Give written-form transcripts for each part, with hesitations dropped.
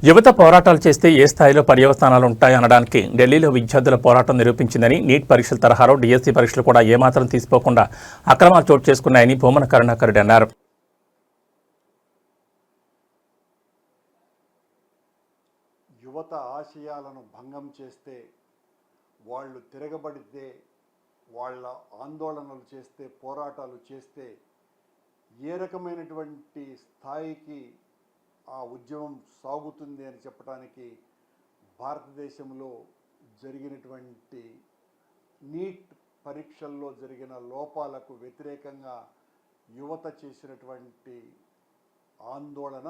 యువత పోరాటాలు చేస్తే ఏ స్థాయిలో పర్యవసానాలు ఉంటాయనడానికి ఢిల్లీలో విద్యార్థుల పోరాటం నిరూపించిందని, నీట్ పరీక్షల తరహాలో డిఎస్సీ పరీక్షలు కూడా ఏమాత్రం తీసిపోకుండా అక్రమాలు చోటు చేసుకున్నాయని భూమన కరుణాకర్ రెడ్డి అన్నారు. యువత ఆశయాలను భంగం చేస్తే, వాళ్ళు తిరగబడితే, వాళ్ళ ఆందోళనలు చేస్తే, పోరాటాలు చేస్తే ఏ రకమైనటువంటి స్థాయికి ఆ ఉద్యమం సాగుతుంది అని చెప్పడానికి భారతదేశంలో జరిగినటువంటి నీట్ పరీక్షల్లో జరిగిన లోపాలకు వ్యతిరేకంగా యువత చేసినటువంటి ఆందోళన,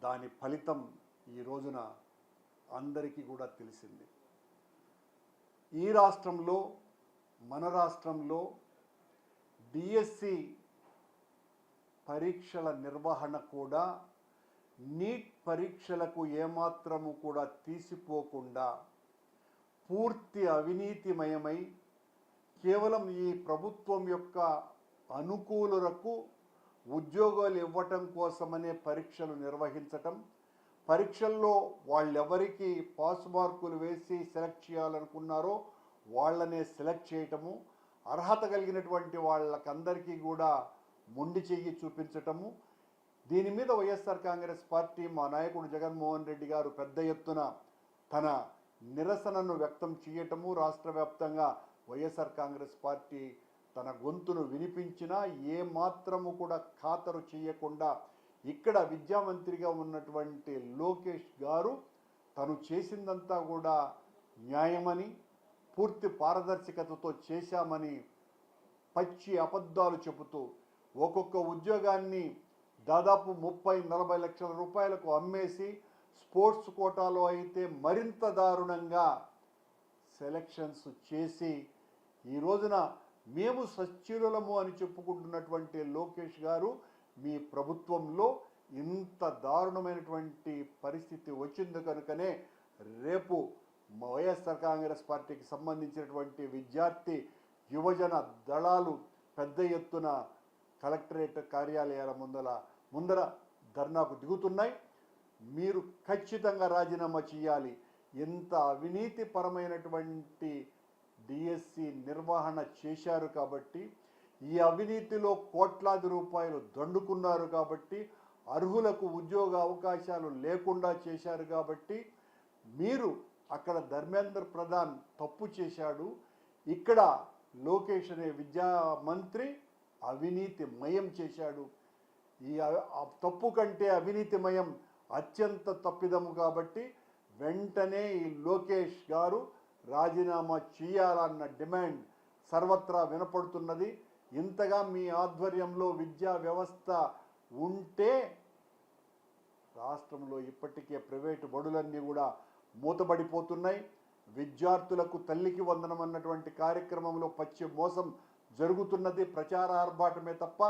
దాని ఫలితం ఈ రోజున అందరికీ కూడా తెలిసింది. ఈ రాష్ట్రంలో, మన రాష్ట్రంలో డిఎస్సి పరీక్షల నిర్వహణ కూడా నీట్ పరీక్షలకు ఏమాత్రము కూడా తీసిపోకుండా పూర్తి అవినీతిమయమై కేవలం ఈ ప్రభుత్వం యొక్క అనుకూలులకు ఉద్యోగాలు ఇవ్వటం కోసమనే పరీక్షలు నిర్వహించటం, పరీక్షల్లో వాళ్ళెవరికి పాస్ మార్కులు వేసి సెలెక్ట్ చేయాలనుకున్నారో వాళ్ళనే సెలెక్ట్ చేయటము, అర్హత కలిగినటువంటి వాళ్ళకందరికీ కూడా మొండి చెయ్యి చూపించటము. దీని మీద వైఎస్ఆర్ కాంగ్రెస్ పార్టీ, మా నాయకుడు జగన్మోహన్ రెడ్డి గారు పెద్ద ఎత్తున తన నిరసనను వ్యక్తం చేయటము, రాష్ట్ర వ్యాప్తంగా వైఎస్ఆర్ కాంగ్రెస్ పార్టీ తన గొంతును వినిపించినా ఏ మాత్రము కూడా ఖాతరు చేయకుండా ఇక్కడ విద్యామంత్రిగా ఉన్నటువంటి లోకేష్ గారు తను చేసిందంతా కూడా న్యాయమని, పూర్తి పారదర్శకతతో చేశామని పచ్చి అబద్ధాలు చెబుతూ ఒక్కొక్క ఉద్యోగాన్ని దాదాపు 30-40 లక్షల రూపాయలకు అమ్మేసి, స్పోర్ట్స్ కోటాలో అయితే మరింత దారుణంగా సెలక్షన్స్ చేసి ఈ రోజున మేము సచ్యులము అని చెప్పుకుంటున్నటువంటి లోకేష్ గారు మీ ప్రభుత్వంలో ఇంత దారుణమైనటువంటి పరిస్థితి వచ్చింది కనుకనే రేపు వైఎస్ఆర్ కాంగ్రెస్ పార్టీకి సంబంధించినటువంటి విద్యార్థి యువజన దళాలు పెద్ద ఎత్తున కలెక్టరేట్ కార్యాలయాల ముందర ధర్నాకు దిగుతున్నాయి. మీరు ఖచ్చితంగా రాజీనామా చేయాలి. ఇంత అవినీతిపరమైనటువంటి డిఎస్సి నిర్వహణ చేశారు కాబట్టి, ఈ అవినీతిలో కోట్లాది రూపాయలు దండుకున్నారు కాబట్టి, అర్హులకు ఉద్యోగ అవకాశాలు లేకుండా చేశారు కాబట్టి, మీరు అక్కడ ధర్మేంద్ర ప్రధాన్ తప్పు చేశాడు, ఇక్కడ లోకేష్ అనే విద్యా మంత్రి అవినీతిమయం చేశాడు. ఈ తప్పు కంటే అవినీతిమయం అత్యంత తప్పిదము కాబట్టి వెంటనే ఈ లోకేష్ గారు రాజీనామా చేయాలన్న డిమాండ్ సర్వత్రా వినపడుతున్నది. ఇంతగా మీ ఆధ్వర్యంలో విద్యా వ్యవస్థ ఉంటే రాష్ట్రంలో ఇప్పటికే ప్రైవేటు బడులన్నీ కూడా మూతబడిపోతున్నాయి. విద్యార్థులకు తల్లికి వందనం అన్నటువంటి కార్యక్రమంలో పచ్చి మోసం జరుగుతున్నది. ప్రచార ఆర్భాటమే తప్ప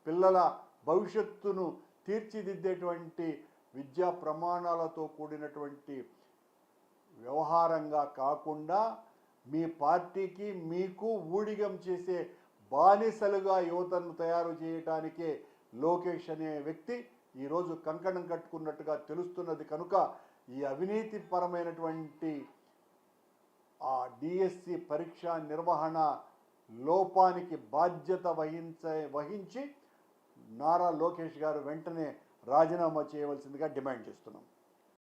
పిల్లల భవిష్యత్తును తీర్చిదిద్దేటువంటి విద్యా ప్రమాణాలతో కూడినటువంటి వ్యవహారంగా కాకుండా మీ పార్టీకి మీకు ఊడిగం చేసే బానిసలుగా యువతను తయారు చేయటానికే లోకేష్ అనే వ్యక్తి ఈరోజు కంకణం కట్టుకున్నట్టుగా తెలుస్తున్నది. కనుక ఈ అవినీతిపరమైనటువంటి ఆ డిఎస్సి పరీక్ష నిర్వహణ లోపానికి బాధ్యత వహించి నారా లోకేష్ గారు వెంటనే రాజీనామా చేయవలసిందిగా డిమాండ్ చేస్తున్నాం.